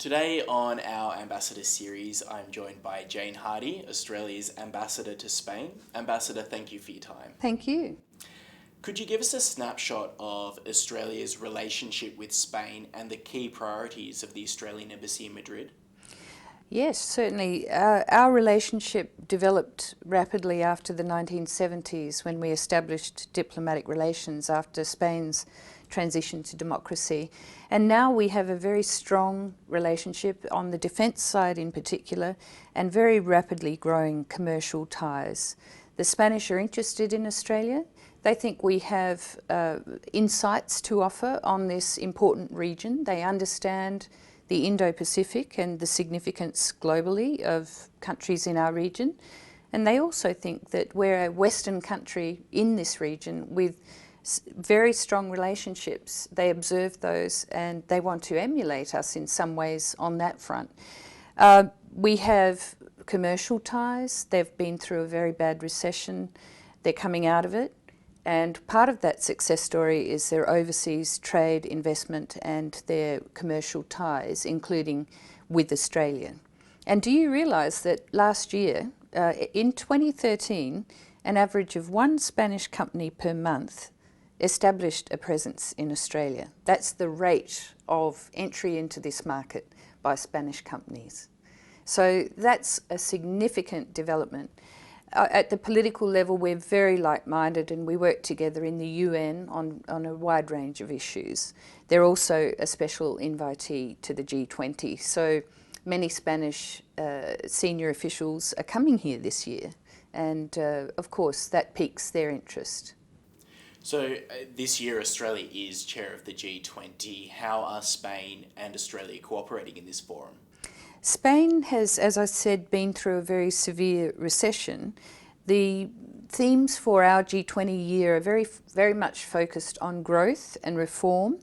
Today on our Ambassador series, I'm joined by Jane Hardy, Australia's Ambassador to Spain. Ambassador, thank you for your time. Thank you. Could you give us a snapshot of Australia's relationship with Spain and the key priorities of the Australian Embassy in Madrid? Yes, certainly. Our relationship developed rapidly after the 1970s when we established diplomatic relations after Spain's transition to democracy. And now we have a very strong relationship on the defence side in particular, and very rapidly growing commercial ties. The Spanish are interested in Australia. They think we have insights to offer on this important region. They understand the Indo-Pacific and the significance globally of countries in our region. And they also think that we're a Western country in this region with very strong relationships. They observe those and they want to emulate us in some ways on that front. We have commercial ties. They've been through a very bad recession. They're coming out of it. And part of that success story is their overseas trade, investment and their commercial ties, including with Australia. And do you realise that last year, in 2013, an average of one Spanish company per month established a presence in Australia? That's the rate of entry into this market by Spanish companies. So that's a significant development. At the political level, we're very like-minded and we work together in the UN on a wide range of issues. They're also a special invitee to the G20. So many Spanish senior officials are coming here this year. And of course, that piques their interest. So this year, Australia is chair of the G20. How are Spain and Australia cooperating in this forum? Spain has, as I said, been through a very severe recession. The themes for our G20 year are very much focused on growth and reform.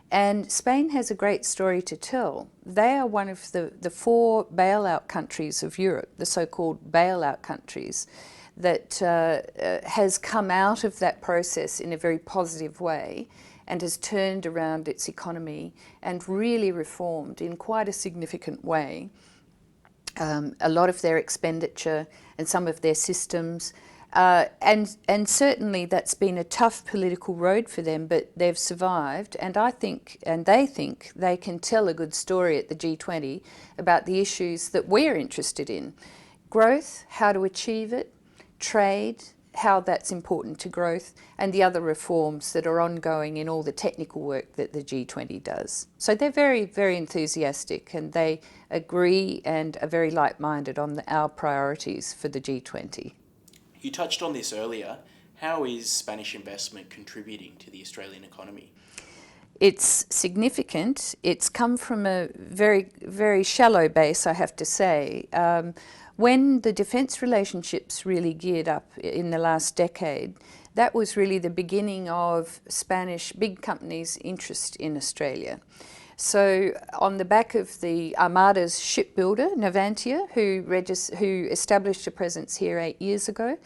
And Spain has a great story to tell. They are one of the four bailout countries of Europe, the so-called bailout countries, that has come out of that process in a very positive way and has turned around its economy and really reformed in quite a significant way a lot of their expenditure and some of their systems. And certainly that's been a tough political road for them, but they've survived. And I think, and they think, they can tell a good story at the G20 about the issues that we're interested in. Growth, how to achieve it, trade, how that's important to growth, and the other reforms that are ongoing in all the technical work that the G20 does. So they're very, very enthusiastic and they agree and are very like-minded on our priorities for the G20. You touched on this earlier. How is Spanish investment contributing to the Australian economy? It's significant. It's come from a very, very shallow base, I have to say. When the defence relationships really geared up in the last decade, that was really the beginning of Spanish big companies' interest in Australia. So on the back of the Armada's shipbuilder, Navantia, who established a presence here 8 years ago,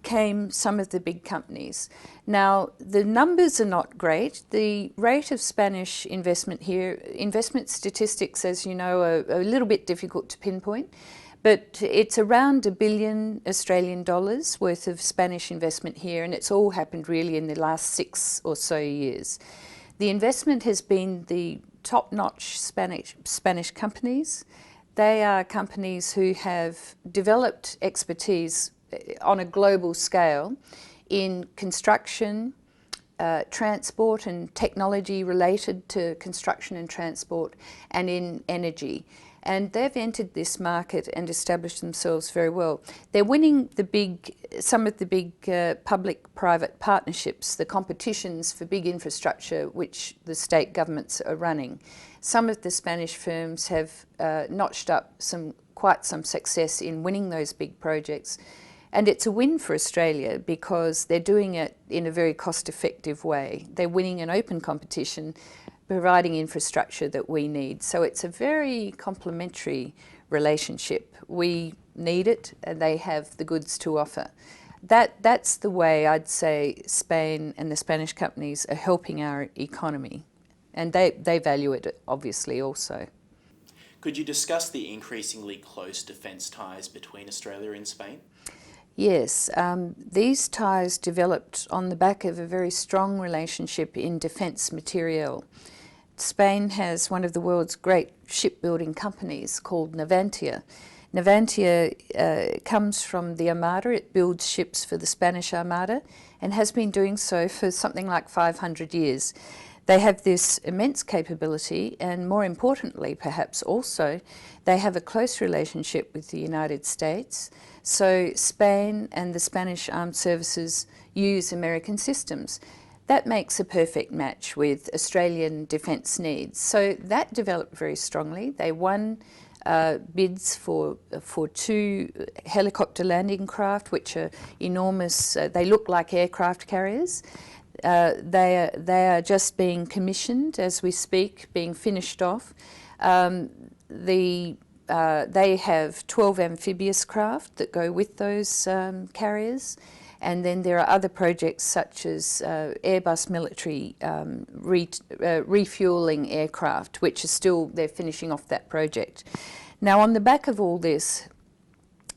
came some of the big companies. Now, the numbers are not great. The rate of Spanish investment here, investment statistics, as you know, are a little bit difficult to pinpoint. But it's around $1 billion Australian dollars worth of Spanish investment here, and it's all happened really in the last 6 or so years. The investment has been the top-notch Spanish companies. They are companies who have developed expertise on a global scale in construction, transport and technology related to construction and transport, and in energy. And they've entered this market and established themselves very well. They're winning some of the big public-private partnerships, the competitions for big infrastructure which the state governments are running. Some of the Spanish firms have notched up quite some success in winning those big projects. And it's a win for Australia because they're doing it in a very cost-effective way. They're winning an open competition, providing infrastructure that we need. So it's a very complementary relationship. We need it and they have the goods to offer. That's the way I'd say Spain and the Spanish companies are helping our economy. And they value it obviously also. Could you discuss the increasingly close defence ties between Australia and Spain? Yes, these ties developed on the back of a very strong relationship in defence materiel. Spain has one of the world's great shipbuilding companies called Navantia. Navantia comes from the Armada. It builds ships for the Spanish Armada and has been doing so for something like 500 years. They have this immense capability, and more importantly, perhaps also, they have a close relationship with the United States. So Spain and the Spanish Armed Services use American systems. That makes a perfect match with Australian defence needs. So that developed very strongly. They won bids for 2 helicopter landing craft, which are enormous. They look like aircraft carriers. They are just being commissioned as we speak, being finished off. They have 12 amphibious craft that go with those carriers. And then there are other projects such as Airbus military refuelling aircraft, which are still, they're finishing off that project. Now, on the back of all this,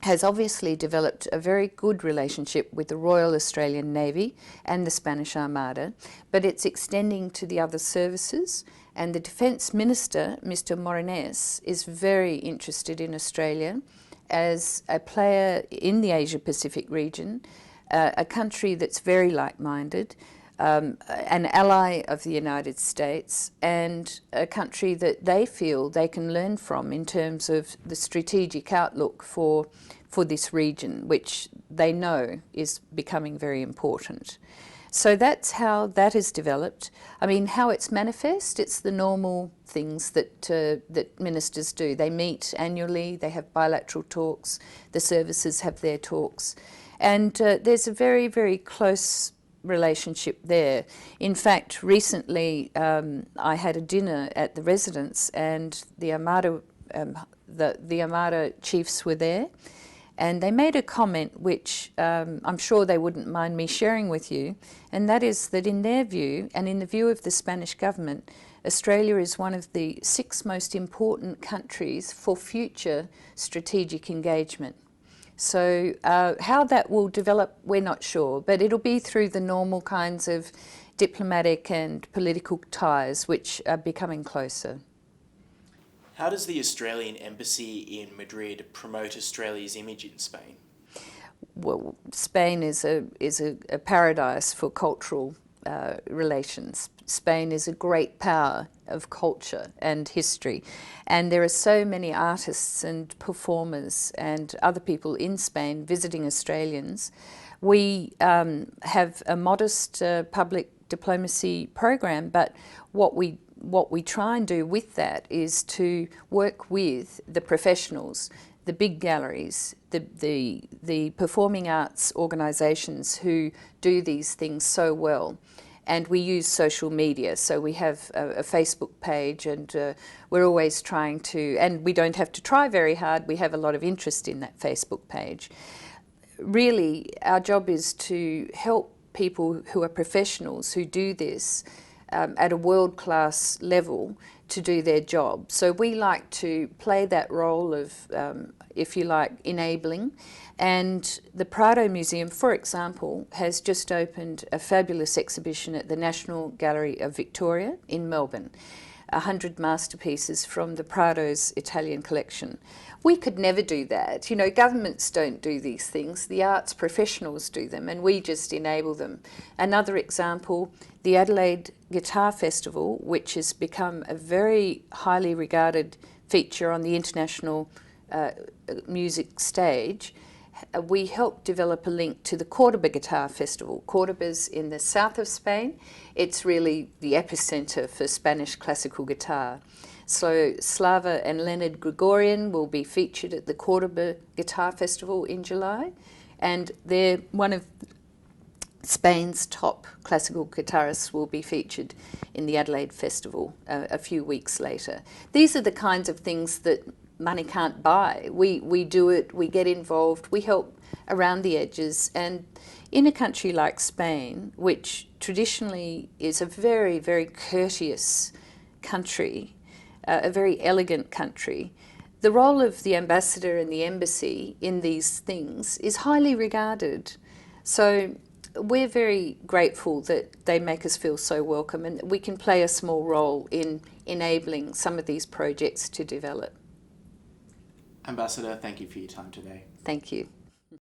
has obviously developed a very good relationship with the Royal Australian Navy and the Spanish Armada, but it's extending to the other services. And the Defence Minister, Mr. Morenés, is very interested in Australia as a player in the Asia-Pacific region, a country that's very like-minded, an ally of the United States, and a country that they feel they can learn from in terms of the strategic outlook for this region, which they know is becoming very important. So that's how that has developed. I mean, how it's manifest, it's the normal things that ministers do. They meet annually, they have bilateral talks, the services have their talks. And there's a very, very close relationship there. In fact, recently I had a dinner at the residence, and the Armada, the Armada chiefs were there, and they made a comment which I'm sure they wouldn't mind me sharing with you, and that is that in their view, and in the view of the Spanish government, Australia is one of the 6 most important countries for future strategic engagement. So how that will develop, we're not sure, but it'll be through the normal kinds of diplomatic and political ties which are becoming closer. How does the Australian Embassy in Madrid promote Australia's image in Spain? Well, Spain is a paradise for cultural relations. Spain is a great power of culture and history, and there are so many artists and performers and other people in Spain visiting Australians. We have a modest public diplomacy program, but what we try and do with that is to work with the professionals, the big galleries, the performing arts organisations who do these things so well. And we use social media, so we have a Facebook page, and we're always trying to, and we don't have to try very hard, we have a lot of interest in that Facebook page. Really, our job is to help people who are professionals who do this at a world-class level to do their job. So we like to play that role of, if you like, enabling. And the Prado Museum, for example, has just opened a fabulous exhibition at the National Gallery of Victoria in Melbourne, 100 masterpieces from the Prado's Italian collection. We could never do that. You know, governments don't do these things. The arts professionals do them, and we just enable them. Another example, the Adelaide Guitar Festival, which has become a very highly regarded feature on the international music stage. We helped develop a link to the Cordoba Guitar Festival. Cordoba's in the south of Spain. It's really the epicenter for Spanish classical guitar. So Slava and Leonard Gregorian will be featured at the Cordoba Guitar Festival in July, and they're one of Spain's top classical guitarists will be featured in the Adelaide Festival a few weeks later. These are the kinds of things that money can't buy. We do it, we get involved, we help around the edges. And in a country like Spain, which traditionally is a very, very courteous country, a very elegant country. The role of the ambassador and the embassy in these things is highly regarded. So we're very grateful that they make us feel so welcome, and we can play a small role in enabling some of these projects to develop. Ambassador, thank you for your time today. Thank you.